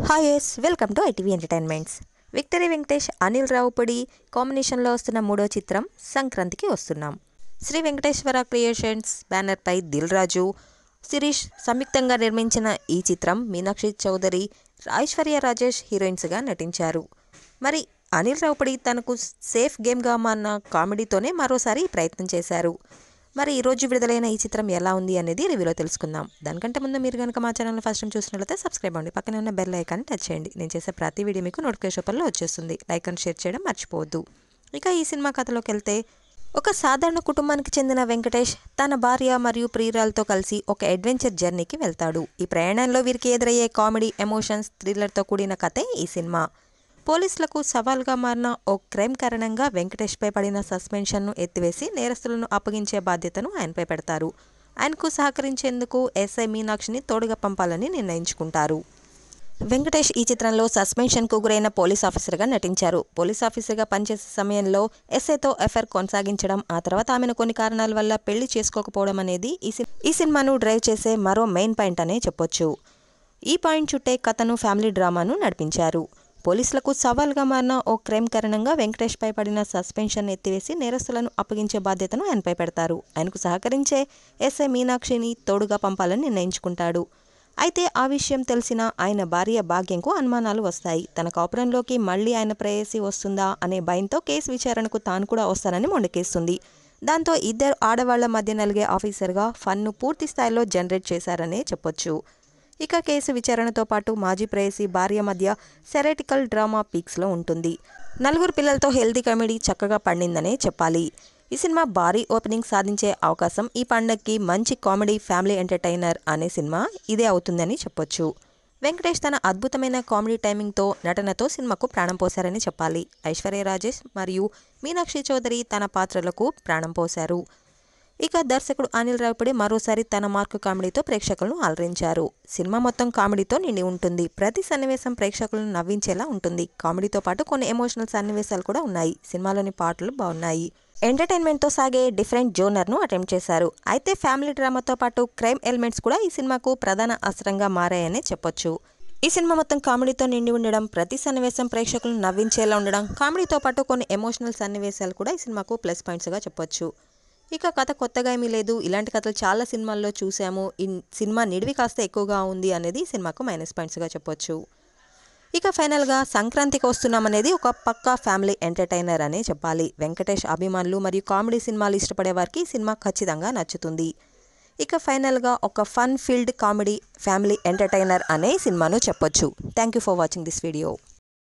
Hi yes welcome to ITV entertainments. Victory Venkatesh, Anil Ravipudi కాంబినేషన్లో వస్తున్న మూడో చిత్రం సంక్రాంతికి వస్తున్నాం. శ్రీ వెంకటేశ్వర క్రియేషన్స్ బ్యానర్పై దిల్ రాజు, శిరీష్ సంయుక్తంగా నిర్మించిన ఈ చిత్రం మీనాక్షి చౌదరి, ఐశ్వర్య రాజేష్ హీరోయిన్స్గా నటించారు. మరి అనిల్ రావుపూడి తనకు సేఫ్ గేమ్గా మారిన కామెడీతోనే మరోసారి ప్రయత్నం చేశారు. మరి ఈరోజు విడుదలైన ఈ చిత్రం ఎలా ఉంది అనేది రివ్యూలో తెలుసుకుందాం. దానికంటే ముందు మీరు కనుక మా ఛానల్ని ఫస్ట్ టైం చూసినట్లయితే సబ్స్క్రైబ్ అవ్వండి, పక్కనే ఉన్న బెల్ ఐకాన్ని టచ్ చేయండి. నేను చేసే ప్రతి వీడియో మీకు నోటిఫికేషన్ రూపంలో వచ్చేస్తుంది. లైక్ అండ్ షేర్ చేయడం మర్చిపోవద్దు. ఇక ఈ సినిమా కథలోకి వెళ్తే, ఒక సాధారణ కుటుంబానికి చెందిన వెంకటేష్ తన భార్య మరియు ప్రియురాలతో కలిసి ఒక అడ్వెంచర్ జర్నీకి వెళ్తాడు. ఈ ప్రయాణంలో వీరికి ఎదురయ్యే కామెడీ, ఎమోషన్స్, థ్రిల్లర్తో కూడిన కథే ఈ సినిమా. పోలీసులకు సవాల్గా మారిన ఓ క్రైమ్ కారణంగా వెంకటేష్పై పడిన సస్పెన్షన్ను ఎత్తివేసి నేరస్తులను అప్పగించే బాధ్యతను ఆయనపై పెడతారు. ఆయనకు సహకరించేందుకు ఎస్ఐ మీనాక్షిని తోడుగా పంపాలని నిర్ణయించుకుంటారు. వెంకటేష్ ఈ చిత్రంలో సస్పెన్షన్కు గురైన పోలీస్ ఆఫీసర్గా నటించారు. పోలీస్ ఆఫీసర్గా పనిచేసే సమయంలో ఎస్ఐతో ఎఫ్ఐఆర్ కొనసాగించడం, ఆ తర్వాత ఆమెను కొన్ని కారణాల వల్ల పెళ్లి చేసుకోకపోవడం అనేది ఈ సినిమాను డ్రైవ్ చేసే మరో మెయిన్ పాయింట్ అనే చెప్పొచ్చు. ఈ పాయింట్ చుట్టే కథను, ఫ్యామిలీ డ్రామాను నడిపించారు. పోలీసులకు సవాల్గా మారిన ఓ క్రైమ్ కారణంగా వెంకటేష్పై పడిన సస్పెన్షన్ ఎత్తివేసి నేరస్తులను అప్పగించే బాధ్యతను ఆయనపై పెడతారు. ఆయనకు సహకరించే ఎస్ఐ మీనాక్షిని తోడుగా పంపాలని నిర్ణయించుకుంటాడు. అయితే ఆ విషయం తెలిసిన ఆయన భార్య భాగ్యంకు అనుమానాలు వస్తాయి. తన కాపురంలోకి మళ్లీ ఆయన ప్రేయసి వస్తుందా అనే భయంతో కేసు విచారణకు తాను కూడా వస్తానని మొండికేస్తుంది. దాంతో ఇద్దరు ఆడవాళ్ల మధ్య నలిగే ఆఫీసర్గా ఫన్ను పూర్తి స్థాయిలో జనరేట్ చేశారనే చెప్పొచ్చు. ఇక కేసు విచారణతో పాటు మాజీ ప్రేయసి భార్య మధ్య సెరటికల్ డ్రామా పీక్స్లో ఉంటుంది. నలుగురు పిల్లలతో హెల్తీ కామెడీ చక్కగా పండిందనే చెప్పాలి. ఈ సినిమా భారీ ఓపెనింగ్ సాధించే అవకాశం, ఈ పండగకి మంచి కామెడీ, ఫ్యామిలీ ఎంటర్టైనర్ అనే సినిమా ఇదే అవుతుందని చెప్పొచ్చు. వెంకటేష్ తన అద్భుతమైన కామెడీ టైమింగ్తో, నటనతో సినిమాకు ప్రాణం పోశారని చెప్పాలి. ఐశ్వర్య రాజేష్ మరియు మీనాక్షి చౌదరి తన పాత్రలకు ప్రాణం పోశారు. ఇక దర్శకుడు అనిల్ రావుపూడి మరోసారి తన మార్కు కామెడీతో ప్రేక్షకులను అలరించారు. సినిమా మొత్తం కామెడీతో నిండి ఉంటుంది. ప్రతి సన్నివేశం ప్రేక్షకులను నవ్వించేలా ఉంటుంది. కామెడీతో పాటు కొన్ని ఎమోషనల్ సన్నివేశాలు కూడా ఉన్నాయి. సినిమాలోని పాటలు బాగున్నాయి. ఎంటర్టైన్మెంట్తో సాగే డిఫరెంట్ జోనర్ను అటెంప్ట్ చేశారు. అయితే ఫ్యామిలీ డ్రామాతో పాటు క్రైమ్ ఎలిమెంట్స్ కూడా ఈ సినిమాకు ప్రధాన అస్త్రంగా మారాయనే చెప్పొచ్చు. ఈ సినిమా మొత్తం కామెడీతో నిండి ఉండడం, ప్రతి సన్నివేశం ప్రేక్షకులను నవ్వించేలా ఉండడం, కామెడీతో పాటు కొన్ని ఎమోషనల్ సన్నివేశాలు కూడా ఈ సినిమాకు ప్లస్ పాయింట్స్గా చెప్పొచ్చు. ఇక కథ కొత్తగా ఏమీ లేదు. ఇలాంటి కథలు చాలా సినిమాల్లో చూసాము. ఈ సినిమా నిడివి కాస్త ఎక్కువగా ఉంది అనేది ఈ సినిమాకు మైనస్ పాయింట్స్గా చెప్పొచ్చు. ఇక ఫైనల్గా సంక్రాంతికి వస్తున్నామనేది ఒక పక్కా ఫ్యామిలీ ఎంటర్టైనర్ అనే చెప్పాలి. వెంకటేష్ అభిమానులు మరియు కామెడీ సినిమాలు ఇష్టపడే వారికి ఈ సినిమా ఖచ్చితంగా నచ్చుతుంది. ఇక ఫైనల్గా ఒక fun field comedy family entertainer అనే సినిమాను చెప్పొచ్చు. Thank you for watching this video.